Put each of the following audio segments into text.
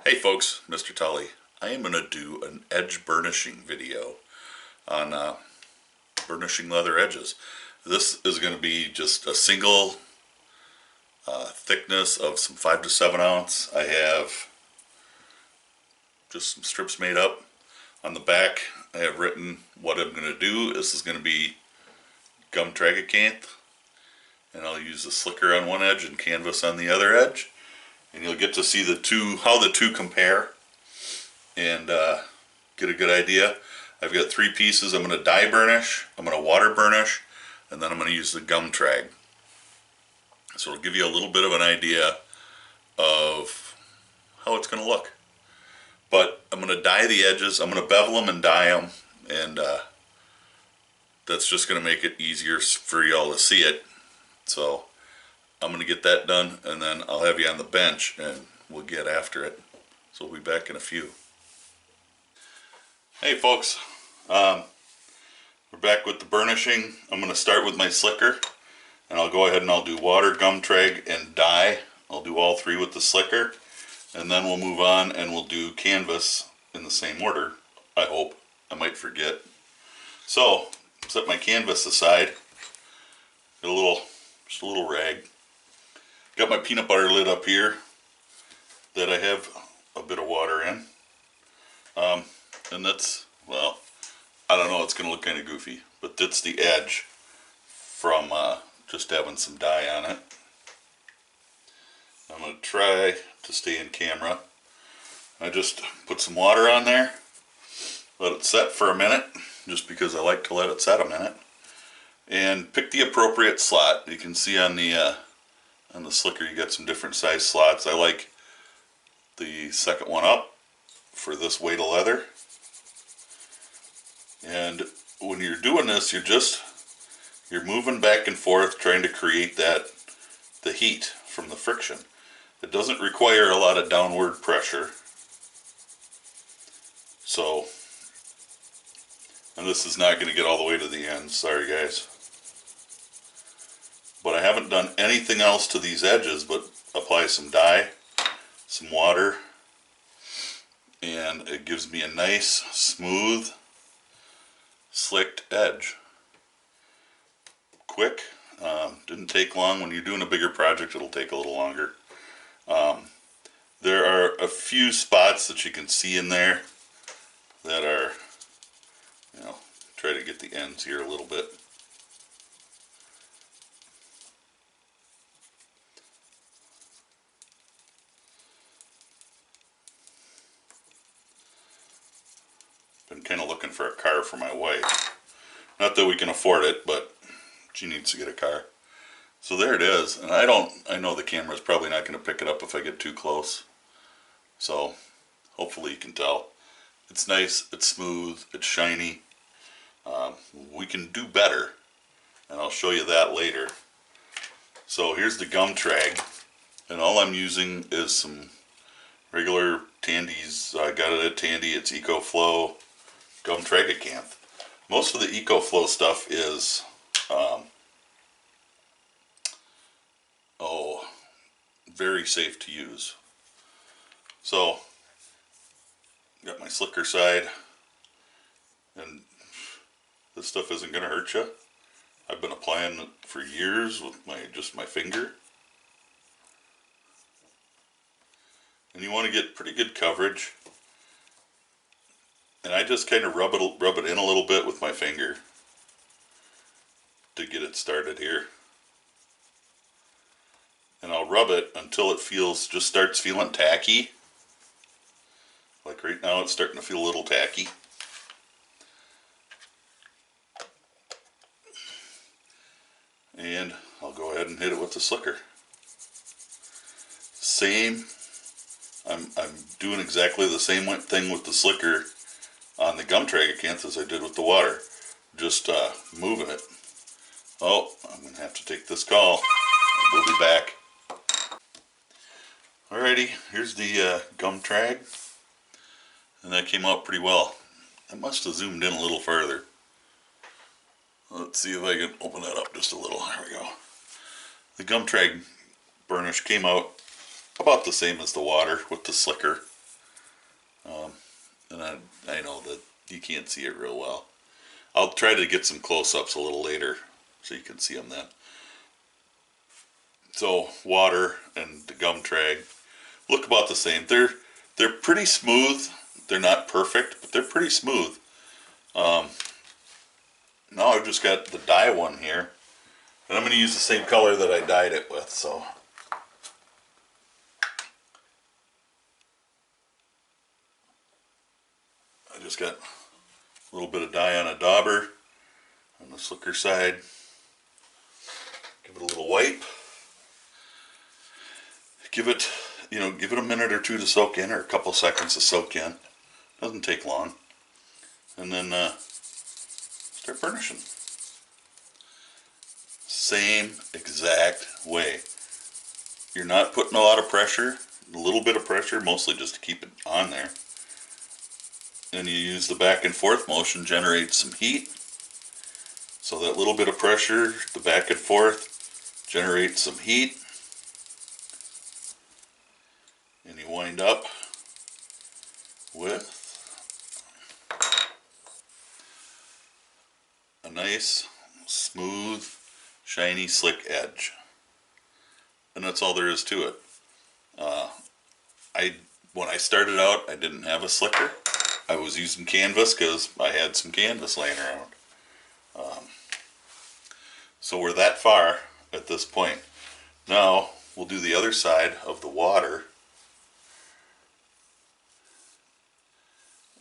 Hey folks, Mr. Tully. I am going to do an edge burnishing video on burnishing leather edges. This is going to be just a single thickness of some 5 to 7 ounce. I have just some strips made up. On the back I have written what I'm going to do. This is going to be gum tragacanth, and I'll use the slicker on one edge and canvas on the other edge, and you'll get to see how the two compare and get a good idea. I've got 3 pieces. I'm going to dye burnish, I'm going to water burnish, and then I'm going to use the gum trag. So it'll give you a little bit of an idea of how it's going to look. But I'm going to dye the edges. I'm going to bevel them and dye them, and that's just going to make it easier for y'all to see it. So I'm going to get that done, and then I'll have you on the bench and we'll get after it. So we'll be back in a few. Hey folks, we're back with the burnishing. I'm going to start with my slicker, and I'll go ahead and I'll do water, gum trag, and dye. I'll do all 3 with the slicker, and then we'll move on and we'll do canvas in the same order, I hope. I might forget. So, set my canvas aside. Got just a little rag. Got my peanut butter lid up here that I have a bit of water in. And that's, well, I don't know, it's going to look kind of goofy, but that's the edge from just having some dye on it. I'm going to try to stay in camera. I just put some water on there, let it set for a minute, just because I like to let it set a minute, and pick the appropriate slot. You can see on the slicker you got some different size slots. I like the second one up for this weight of leather. And when you're doing this, you're moving back and forth trying to create the heat from the friction. It doesn't require a lot of downward pressure. So, and this is not going to get all the way to the end, sorry guys. But I haven't done anything else to these edges but apply some dye, some water, and it gives me a nice, smooth, slicked edge. Quick, didn't take long. When you're doing a bigger project, it'll take a little longer. There are a few spots that you can see in there that are, try to get the ends here a little bit. Been kind of looking for a car for my wife. Not that we can afford it, but she needs to get a car. So there it is. And I know the camera's probably not going to pick it up if I get too close. So hopefully you can tell. It's nice, it's smooth, it's shiny. We can do better, and I'll show you that later. So here's the gum trag, and all I'm using is some regular Tandy's. I got it at Tandy. It's EcoFlow gum tragacanth. Most of the EcoFlow stuff is very safe to use. So got my slicker side, and this stuff isn't going to hurt you. I've been applying it for years with just my finger. And you want to get pretty good coverage. And I just kind of rub it in a little bit with my finger to get it started here. And I'll rub it until it just starts feeling tacky. Like right now it's starting to feel a little tacky. And I'll go ahead and hit it with the slicker. I'm doing exactly the same thing with the slicker on the gum tragacanth as I did with the water. Just moving it. Oh, I'm going to have to take this call. We'll be back. Alrighty, here's the gum trag. And that came out pretty well. I must have zoomed in a little further. Let's see if I can open that up just a little. There we go. The gum trag burnish came out about the same as the water with the slicker. And I know that you can't see it real well. I'll try to get some close-ups a little later so you can see them then. So water and the gum trag look about the same. They're pretty smooth. They're not perfect, but they're pretty smooth. Now I've just got the dye one here, and I'm going to use the same color that I dyed it with. So I just got a little bit of dye on a dauber on the slicker side. Give it a little wipe. Give it a minute or two to soak in, or a couple seconds to soak in. Doesn't take long. And then start burnishing. Same exact way. You're not putting a lot of pressure, a little bit of pressure, mostly just to keep it on there. And you use the back and forth motion, generates some heat. So that little bit of pressure, the back and forth, generates some heat. And you wind up with a nice, smooth, shiny, slick edge. And that's all there is to it. When I started out, I didn't have a slicker. I was using canvas because I had some canvas laying around. So we're that far at this point. Now we'll do the other side of the water.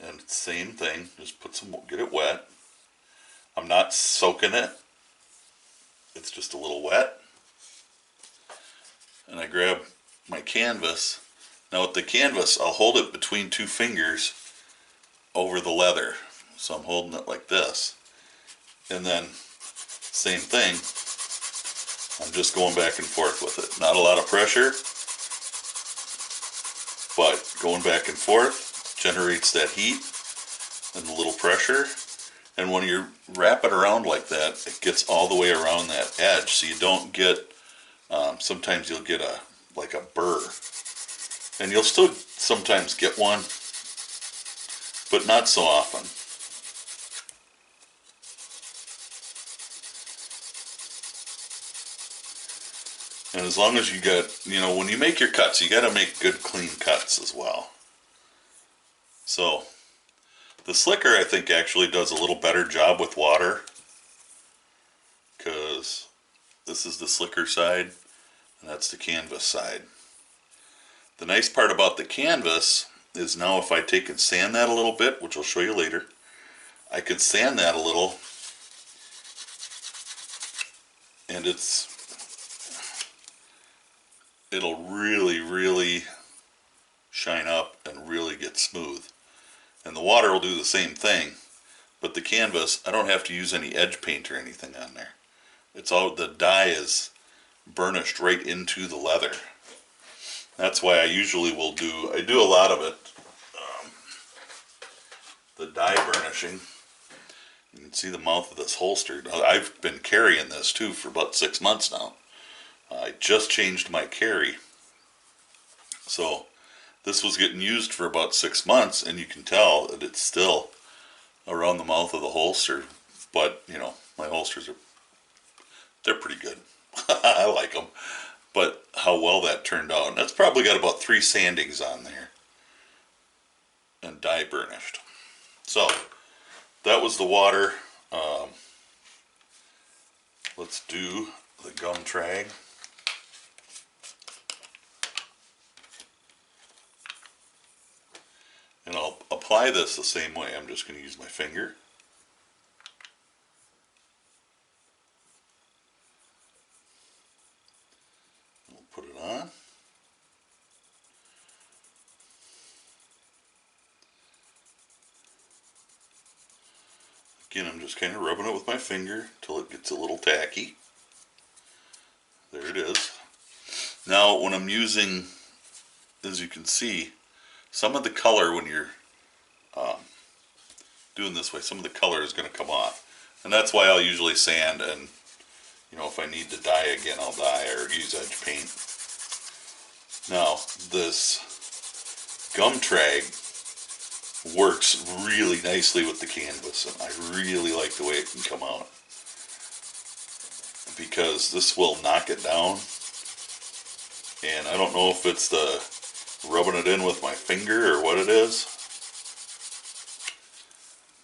And same thing, just get it wet. I'm not soaking it. It's just a little wet. And I grab my canvas. Now with the canvas, I'll hold it between two fingers over the leather. So I'm holding it like this. And then, same thing, I'm just going back and forth with it. Not a lot of pressure, but going back and forth generates that heat and a little pressure. And when you wrap it around like that, it gets all the way around that edge, so you don't get, sometimes you'll get like a burr. And you'll still sometimes get one, but not so often. And as long as you got, when you make your cuts, you got to make good clean cuts as well. So the slicker, I think, actually does a little better job with water, because this is the slicker side and that's the canvas side. The nice part about the canvas is now if I take and sand that a little bit, which I'll show you later, I can sand that a little, and it'll really, really shine up and really get smooth. And the water will do the same thing, but the canvas, I don't have to use any edge paint or anything on there. It's all, the dye is burnished right into the leather. That's why I usually I do a lot of it, the dye burnishing. You can see the mouth of this holster. I've been carrying this too for about 6 months now. I just changed my carry. So this was getting used for about 6 months, and you can tell that it's still around the mouth of the holster. But, my holsters they're pretty good. I like them. But how well that turned out. And that's probably got about 3 sandings on there. And dye burnished. So, that was the water. Let's do the gum trag. And I'll apply this the same way. I'm just going to use my finger. We'll put it on. Again, I'm just kind of rubbing it with my finger until it gets a little tacky. There it is. Now, when I'm using, as you can see, some of the color, when you're doing this way, some of the color is going to come off. And that's why I'll usually sand, and if I need to dye again, I'll dye or use edge paint. Now, this gum trag works really nicely with the canvas, and I really like the way it can come out, because this will knock it down. And I don't know if it's the rubbing it in with my finger or what it is,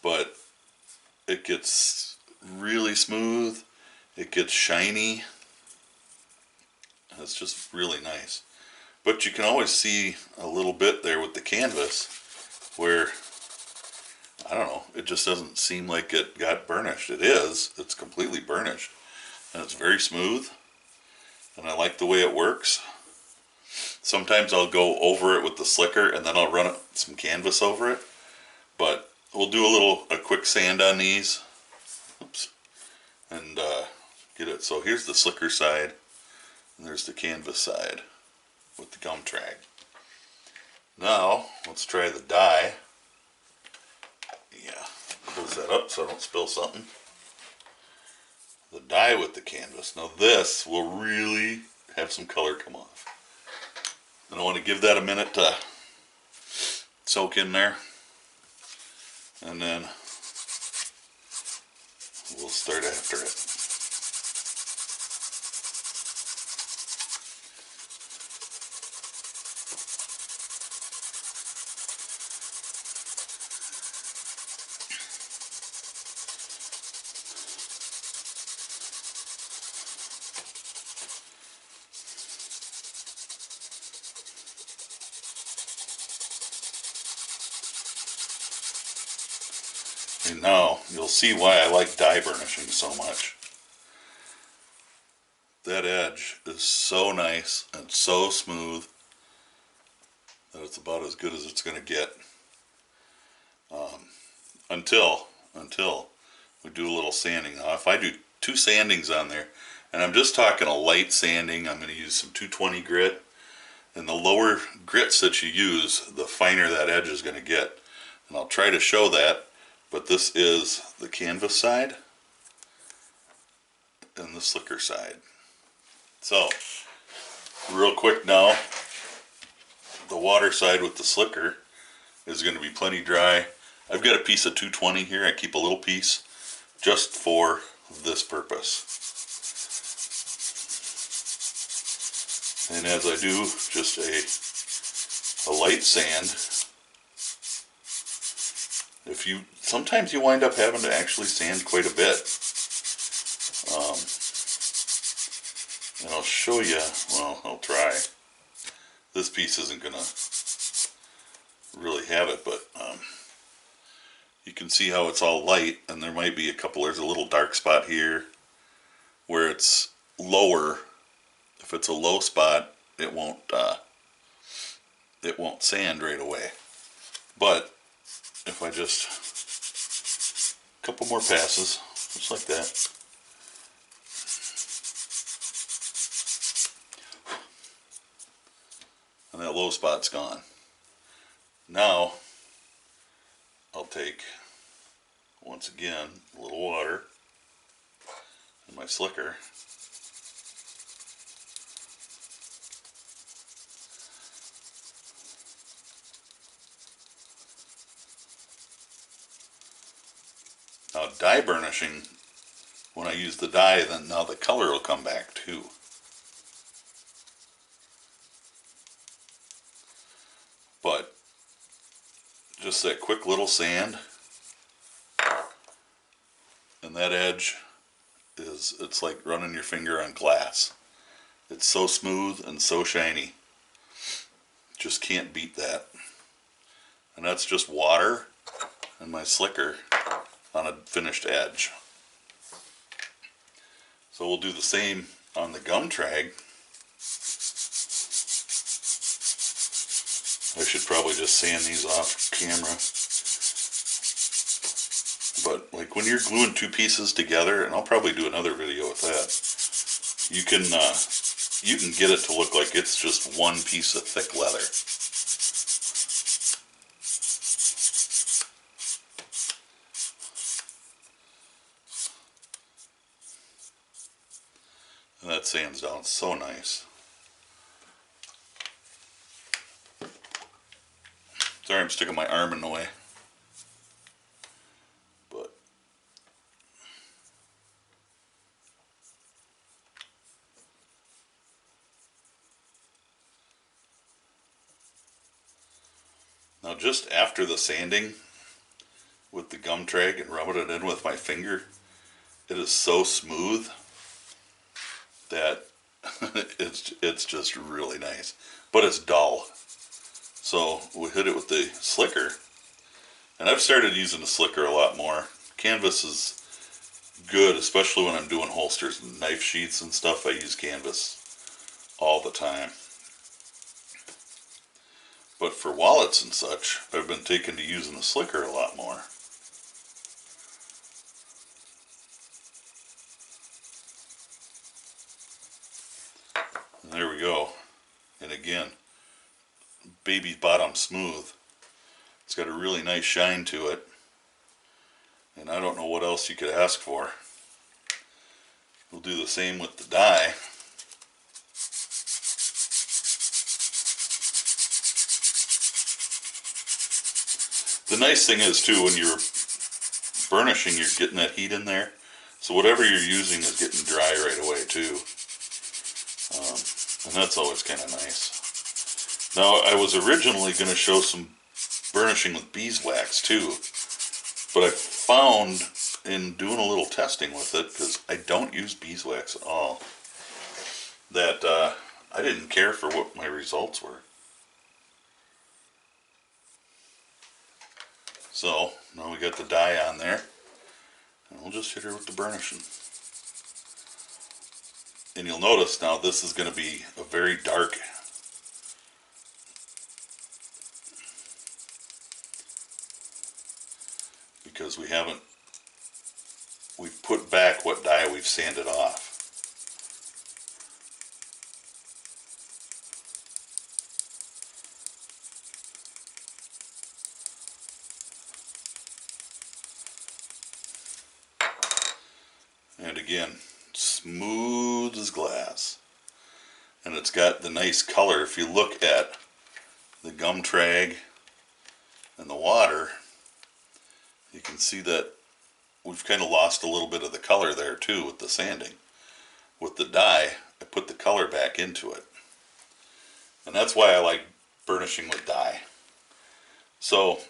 but it gets really smooth, it gets shiny, it's just really nice. But you can always see a little bit there with the canvas where, I don't know, it just doesn't seem like it got burnished. It is, it's completely burnished, and it's very smooth, and I like the way it works. Sometimes I'll go over it with the slicker and then I'll run some canvas over it, but we'll do a quick sand on these. Oops. And get it. So here's the slicker side, and there's the canvas side with the gum trag. Now let's try the dye. Yeah, close that up so I don't spill something. The dye with the canvas. Now this will really have some color come off. And I want to give that a minute to soak in there, and then we'll start after it. And now you'll see why I like dye burnishing so much. That edge is so nice and so smooth that it's about as good as it's going to get, until we do a little sanding. Now if I do 2 sandings on there, and I'm just talking a light sanding, I'm going to use some 220 grit, and the lower grits that you use, the finer that edge is going to get. And I'll try to show that. But this is the canvas side and the slicker side. So, real quick now, the water side with the slicker is going to be plenty dry. I've got a piece of 220 here. I keep a little piece just for this purpose. And as I do just a light sand, sometimes you wind up having to actually sand quite a bit. And I'll show you, well, I'll try. This piece isn't going to really have it, but you can see how it's all light, and there might be there's a little dark spot here where it's lower. If it's a low spot, it won't sand right away. But if I just, a couple more passes, just like that. And that low spot's gone. Now, I'll take, once again, a little water in my slicker. Now dye burnishing, when I use the dye, then now the color will come back too. But just that quick little sand, and that edge it's like running your finger on glass. It's so smooth and so shiny. Just can't beat that. And that's just water and my slicker on a finished edge. So we'll do the same on the gum trag. I should probably just sand these off camera. But like when you're gluing 2 pieces together, and I'll probably do another video with that, you can get it to look like it's just one piece of thick leather. And that sands down so nice. Sorry, I'm sticking my arm in the way. Now just after the sanding with the gum trag and rubbing it in with my finger, it is so smooth that it's just really nice. But it's dull. So we hit it with the slicker, and I've started using the slicker a lot more. Canvas is good, especially when I'm doing holsters and knife sheaths and stuff. I use canvas all the time. But for wallets and such, I've been taking to using the slicker a lot more. And there we go. And again, baby bottom smooth. It's got a really nice shine to it. And I don't know what else you could ask for. We'll do the same with the dye. The nice thing is too, when you're burnishing, you're getting that heat in there. So whatever you're using is getting dry right away too. And that's always kind of nice. Now, I was originally going to show some burnishing with beeswax too. But I found in doing a little testing with it, because I don't use beeswax at all, that I didn't care for what my results were. So now we got the dye on there, and we'll just hit her with the burnishing. And you'll notice now this is going to be a very dark, because we've put back what dye we've sanded off. And again, smooth as glass. And it's got the nice color. If you look at the gum trag and the water, you can see that we've kind of lost a little bit of the color there too with the sanding. With the dye, I put the color back into it. And that's why I like burnishing with dye. So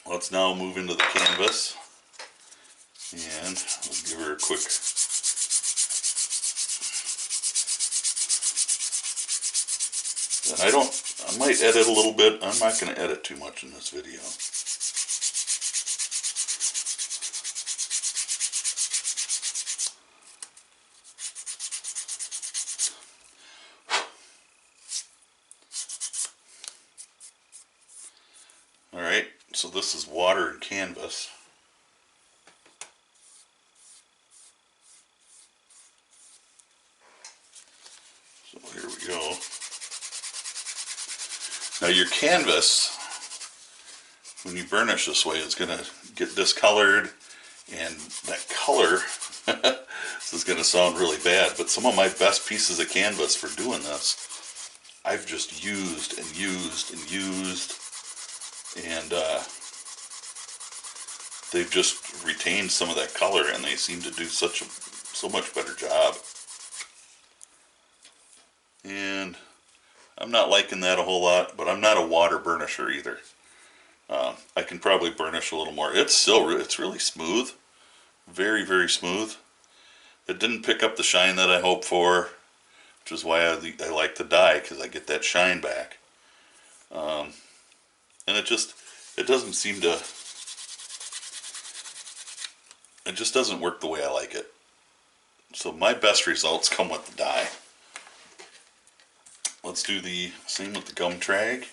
let's now move into the canvas. And we'll give her a quick and I might edit a little bit. I'm not going to edit too much in this video. Alright, so this is water and canvas. So here we go. Now your canvas, when you burnish this way, it's going to get discolored, and that color, this is going to sound really bad, but some of my best pieces of canvas for doing this, I've just used and used and used, and they've just retained some of that color, and they seem to do so much better job. And I'm not liking that a whole lot, but I'm not a water burnisher either. I can probably burnish a little more. It's really smooth, very, very smooth. It didn't pick up the shine that I hoped for, which is why I like the dye, because I get that shine back. And it doesn't seem to, it just doesn't work the way I like it. So my best results come with the dye. Let's do the same with the gum trag.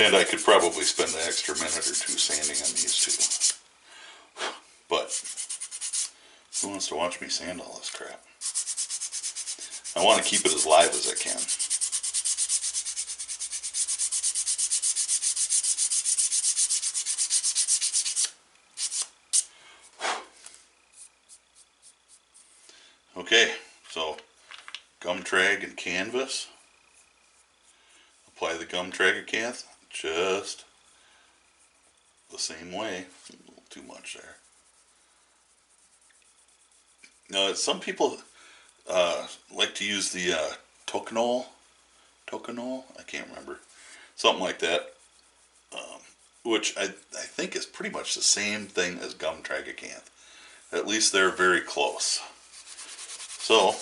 And I could probably spend an extra minute or two sanding on these too. But who wants to watch me sand all this crap? I want to keep it as live as I can. Okay, so gum trag and canvas. Apply the gum tragacanth just the same way. A little too much there. Now, some people like to use the toconol, I can't remember, something like that, which I think is pretty much the same thing as gum tragacanth. At least they're very close. So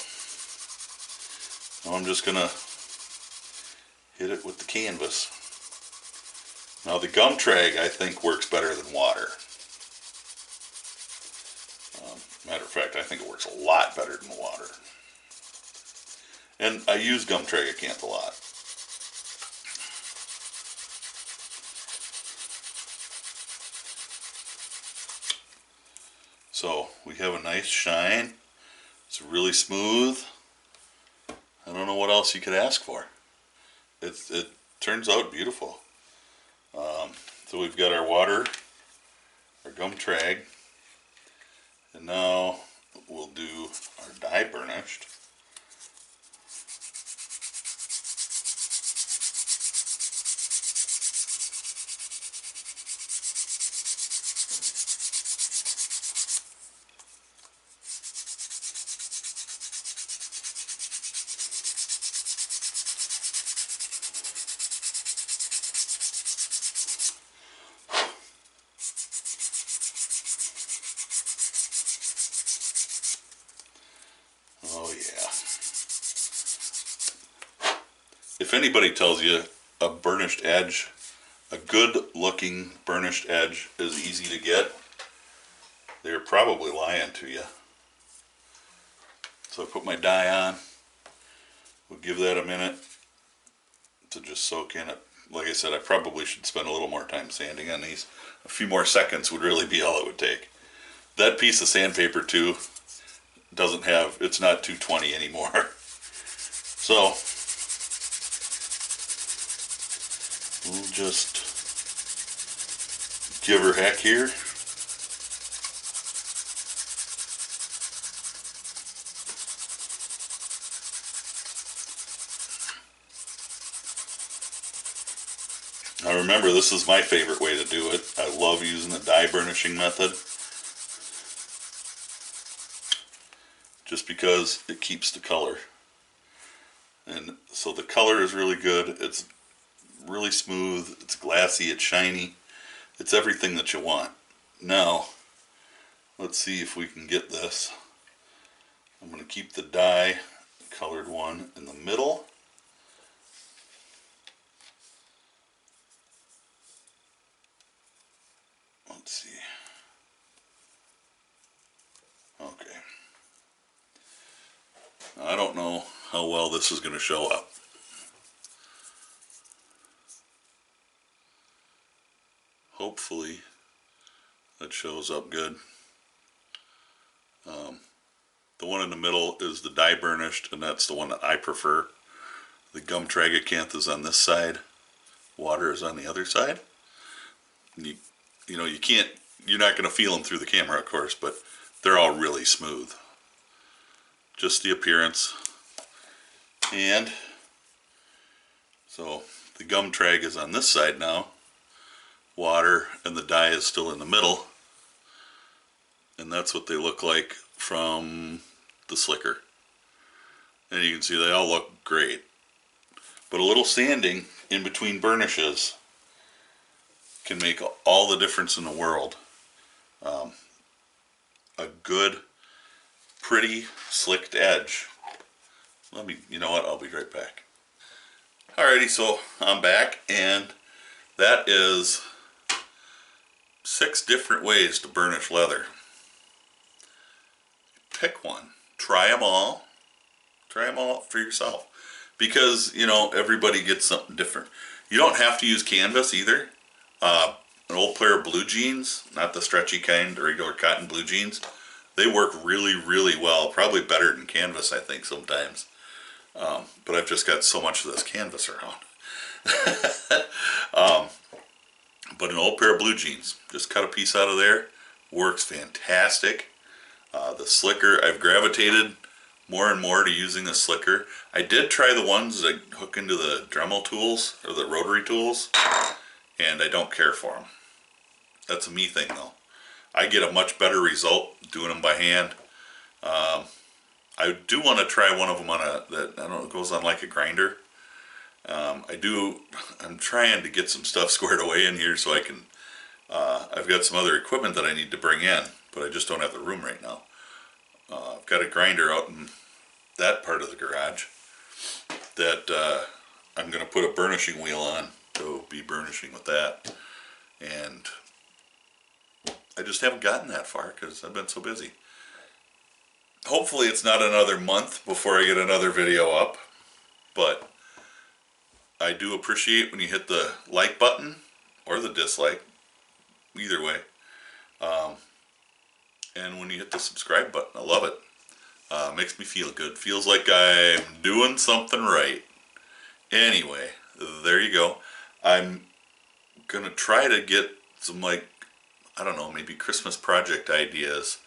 now I'm just gonna hit it with the canvas. Now the gum trag I think works better than water. Matter of fact, I think it works a lot better than water. And I use gum tragacanth a lot. So we have a nice shine. It's really smooth. I don't know what else you could ask for. It turns out beautiful. So we've got our water, our gum trag, and now we'll do our dye burnished. Oh yeah. If anybody tells you a burnished edge, a good looking burnished edge is easy to get, they're probably lying to you. So I put my dye on. We'll give that a minute to just soak in it. Like I said, I probably should spend a little more time sanding on these. A few more seconds would really be all it would take. That piece of sandpaper too doesn't have, it's not 220 anymore. So we'll just give her heck here. Now remember, this is my favorite way to do it. I love using the dye burnishing method, just because it keeps the color. And so the color is really good. It's really smooth. It's glassy. It's shiny. It's everything that you want. Now, let's see if we can get this. I'm going to keep the dye colored one in the middle. Let's see. Okay. Now, I don't know how well this is going to show up. Hopefully that shows up good. The one in the middle is the dye burnished, and that's the one that I prefer. The gum tragacanth is on this side, water is on the other side. And you know, you can't, you're not going to feel them through the camera, of course, but they're all really smooth. Just the appearance. And so the gum trag is on this side now, water and the dye is still in the middle, and that's what they look like from the slicker. And you can see they all look great, but a little sanding in between burnishes can make all the difference in the world. A good, pretty, slicked edge. You know what, I'll be right back. Alrighty, so I'm back, and that is 6 different ways to burnish leather. Pick one. Try them all. Try them all for yourself. Because, you know, everybody gets something different. You don't have to use canvas either. An old pair of blue jeans, not the stretchy kind, the regular cotton blue jeans, they work really, really well. Probably better than canvas, I think, sometimes. But I've just got so much of this canvas around. But an old pair of blue jeans, just cut a piece out of there, works fantastic. The slicker, I've gravitated more and more to using the slicker. I did try the ones that hook into the Dremel tools, or the rotary tools, and I don't care for them. That's a me thing though. I get a much better result doing them by hand. I do want to try one of them on that I don't know, goes on like a grinder. I'm trying to get some stuff squared away in here so I can, I've got some other equipment that I need to bring in, but I just don't have the room right now. I've got a grinder out in that part of the garage that I'm going to put a burnishing wheel on to be burnishing with that. And I just haven't gotten that far because I've been so busy. Hopefully it's not another month before I get another video up, but I do appreciate when you hit the like button or the dislike, either way. And when you hit the subscribe button, I love it. Makes me feel good. Feels like I'm doing something right. Anyway, there you go. I'm gonna try to get some, like, I don't know, maybe Christmas project ideas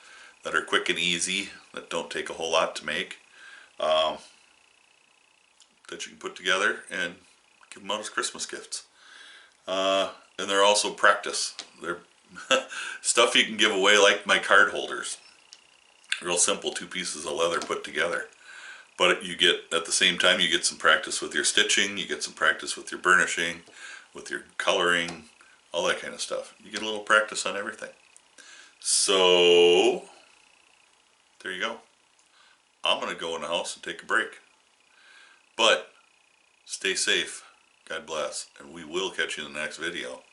that are quick and easy, that don't take a whole lot to make, that you can put together and give them out as Christmas gifts. And they're also practice. They're stuff you can give away, like my card holders. Real simple, 2 pieces of leather put together. But you get, at the same time, you get some practice with your stitching, you get some practice with your burnishing, with your coloring, all that kind of stuff. You get a little practice on everything. So, there you go. I'm going to go in the house and take a break. But, stay safe, God bless, and we will catch you in the next video.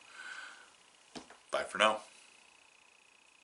Bye for now.